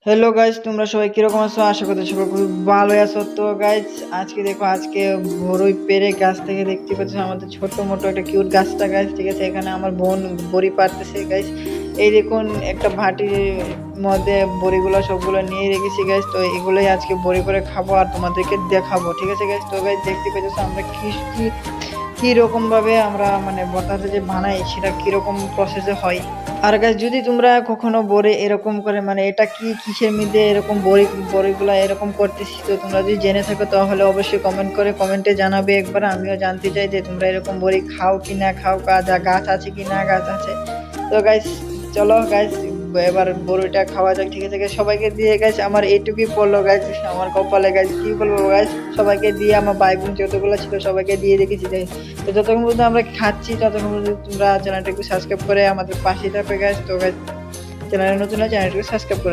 Hello guys, তোমরা সবাই কিরকম আছো? আশা করতে সবাই খুব ভালোই আছো। তো গাইস, আজকে বড়ই পেরে গাছ থেকে দেখতে পাচ্ছ আমাদের ছোট মোটো একটা কিউট গাছটা গাইস। ঠিক আছে, এখানে আমার বোন বড়ি পারতেছে গাইস। এই দেখুন, একটা ভাটির মধ্যে বড়িগুলো সবগুলো নিয়ে রেখেছি গাইস। তো এগুলোই আজকে বড়ি করে খাবো আর তোমাদেরকে দেখাবো। ঠিক আছে গাইস, তো গাইস দেখতে পাচ্ছ আমরা কি কি কি রকম ভাবে আমরা মানে ভর্তাটা যে বানাই সেটা কিরকম প্রসেসে হয়। আর গাইস, যদি তোমরা কখনো বড়ি এরকম করে মানে এটা কি কিসের মধ্যে এরকম বড়িগুলা এরকম করতেছি, তো তোমরা যদি জেনে থাকো তাহলে অবশ্যই কমেন্টে জানাবে একবার। আমিও জানতে চাই যে তোমরা এরকম বড়ি খাও কি না খাও, গাছ আছে কি না গাছ আছে। তো গাইস চলো গাইস, এবার বড়িটা খাওয়া যাক। ঠিক আছে গাইস, সবাইকে দিয়ে গাইস আমার এইটুকুই পড়লো গাইস, আমার কপালে গাইস কি বলবো গাইস, সবাইকে দিয়ে আমার ভাই বোন যতগুলো ছিল সবাইকে দিয়ে রেখেছি গাইস। তো যতক্ষণ পর্যন্ত আমরা খাচ্ছি ততক্ষণ পর্যন্ত তোমরা চ্যানেলটা একটু সাবস্ক্রাইব করে আমাদের পাশে থাকবে গাইস। তো গাইস, চ্যানেলে নতুন চ্যানেলটাকে সাবস্ক্রাইব করে